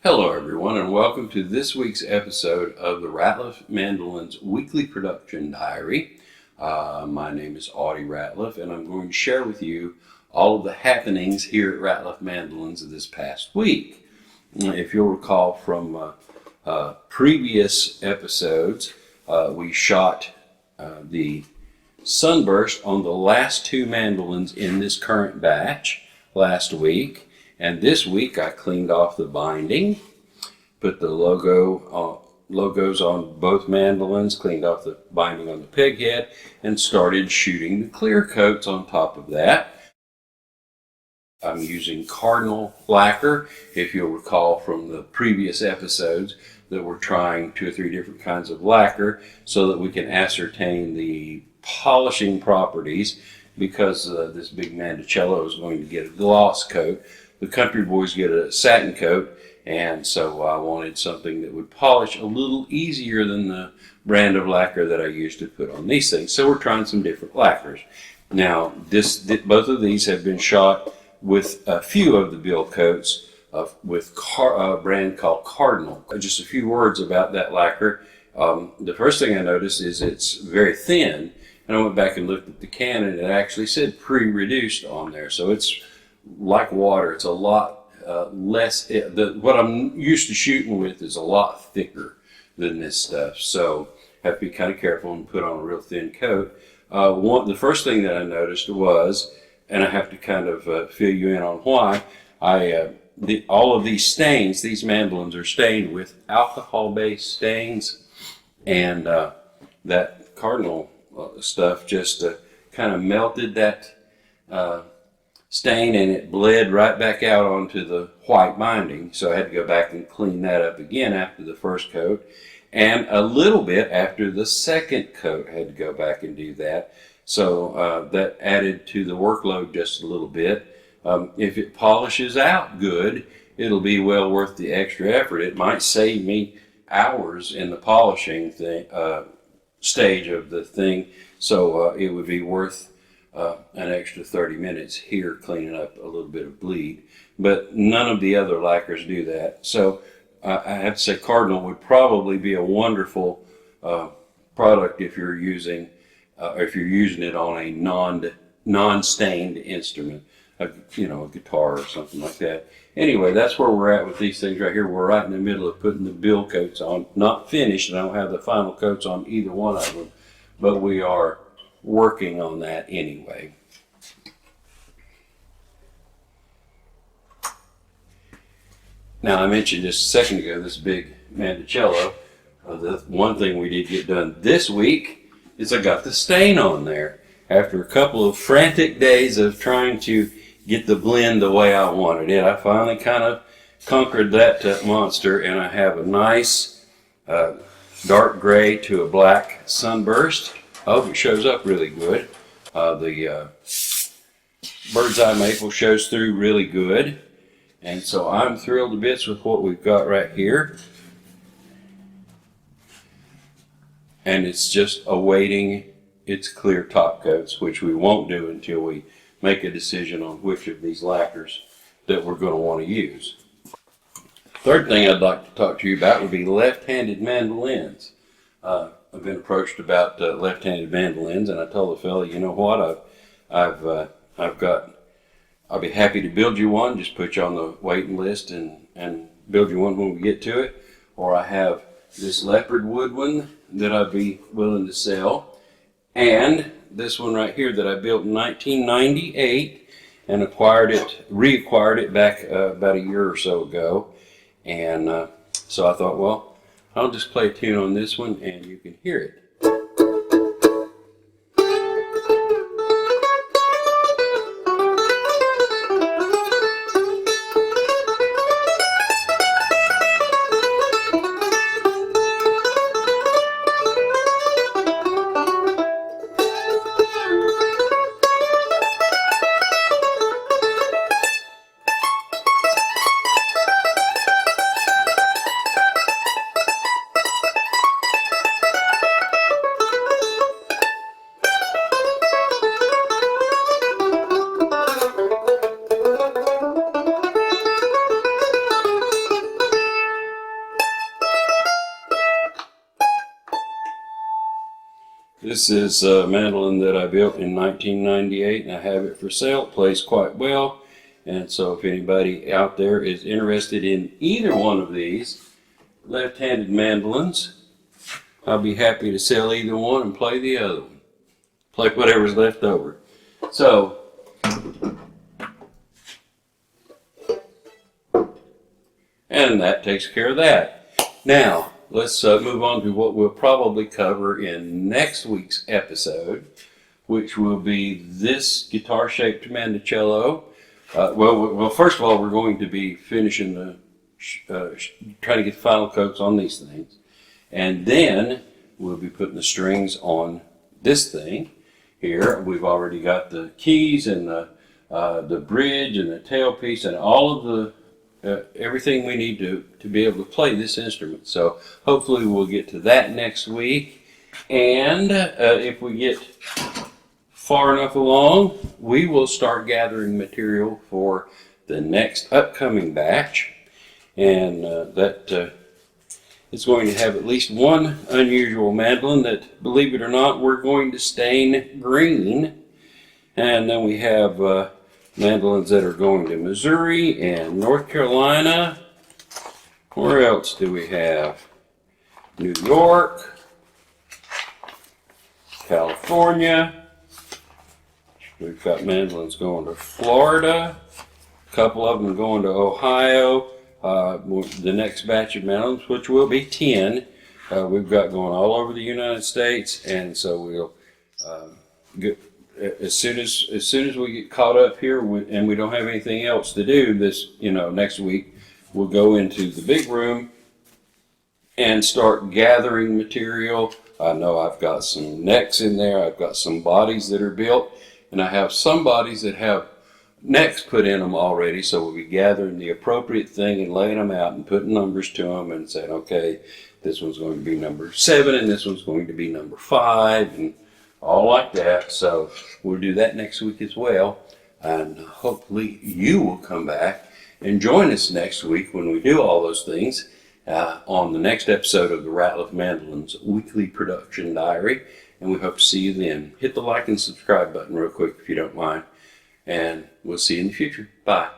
Hello everyone and welcome to this week's episode of the Ratliff Mandolins Weekly Production Diary. My name is Audie Ratliff and I'm going to share with you all of the happenings here at Ratliff Mandolins this past week. If you'll recall from previous episodes, we shot the sunburst on the last two mandolins in this current batch last week. And this week I cleaned off the binding, put the logos on both mandolins, cleaned off the binding on the peg head, and started shooting the clear coats on top of that. I'm using Cardinal lacquer. If you'll recall from the previous episodes that we're trying 2 or 3 different kinds of lacquer so that we can ascertain the polishing properties, because this big Manticello is going to get a gloss coat. The country boys get a satin coat, and so I wanted something that would polish a little easier than the brand of lacquer that I used to put on these things. So we're trying some different lacquers. Now, both of these have been shot with a few of the bill coats with a brand called Cardinal. Just a few words about that lacquer. The first thing I noticed is it's very thin, and I went back and looked at the can, and it actually said pre-reduced on there. So it's like water. It's a lot less. What I'm used to shooting with is a lot thicker than this stuff. So have to be kind of careful and put on a real thin coat. The first thing that I noticed was, and I have to kind of fill you in on why, all of these stains, these mandolins are stained with alcohol-based stains, and that Cardinal stuff just kind of melted that stain, and it bled right back out onto the white binding. So I had to go back and clean that up again after the first coat, and a little bit after the second coat. I had to go back and do that. So that added to the workload just a little bit. If it polishes out good, it'll be well worth the extra effort. It might save me hours in the polishing stage of the thing. So it would be worth an extra 30 minutes here cleaning up a little bit of bleed. But none of the other lacquers do that. So I have to say Cardinal would probably be a wonderful product if you're using it on a non-stained instrument, a guitar or something like that. Anyway, that's where we're at with these things right here. We're right in the middle of putting the bill coats on. Not finished, and I don't have the final coats on either one of them, but we are working on that anyway. Now, I mentioned just a second ago this big Manticello. The one thing we did get done this week is I got the stain on there. After a couple of frantic days of trying to get the blend the way I wanted it, I finally kind of conquered that monster, and I have a nice dark gray to a black sunburst. I hope it shows up really good. The bird's eye maple shows through really good. And so I'm thrilled to bits with what we've got right here. And it's just awaiting its clear top coats, which we won't do until we make a decision on which of these lacquers that we're going to want to use. Third thing I'd like to talk to you about would be left-handed mandolins. I've been approached about left-handed mandolins, and I told the fella, you know what, I'll be happy to build you one. Just put you on the waiting list and build you one when we get to it. Or I have this leopard wood one that I'd be willing to sell, and this one right here that I built in 1998 and reacquired it back about a year or so ago. And so I thought, well, I'll just play a tune on this one and you can hear it. This is a mandolin that I built in 1998, and I have it for sale. It plays quite well, and so if anybody out there is interested in either one of these left-handed mandolins, I'll be happy to sell either one and play the other one. Play whatever's left over. So, and that takes care of that. Now, let's move on to what we'll probably cover in next week's episode, which will be this guitar-shaped Manticello. Well, first of all, we're going to be finishing the, trying to get the final coats on these things. And then we'll be putting the strings on this thing here. We've already got the keys and the bridge and the tailpiece and all of the everything we need to be able to play this instrument. So hopefully we'll get to that next week. And if we get far enough along, we will start gathering material for the next upcoming batch. And that is going to have at least one unusual mandolin that, believe it or not, we're going to stain green. And then we have mandolins that are going to Missouri and North Carolina. Where else do we have? New York, California. We've got mandolins going to Florida. A couple of them going to Ohio. The next batch of mandolins, which will be 10, we've got going all over the United States, and so we'll get. As soon as we get caught up here and we don't have anything else to do this, next week, we'll go into the big room and start gathering material. I know I've got some necks in there. I've got some bodies that are built, and I have some bodies that have necks put in them already. So we'll be gathering the appropriate thing and laying them out and putting numbers to them and saying, okay, this one's going to be number 7 and this one's going to be number 5 and all like that. So we'll do that next week as well, and hopefully you will come back and join us next week when we do all those things on the next episode of the Ratliff Mandolins Weekly Production Diary, and we hope to see you then. Hit the like and subscribe button real quick if you don't mind, and we'll see you in the future. Bye.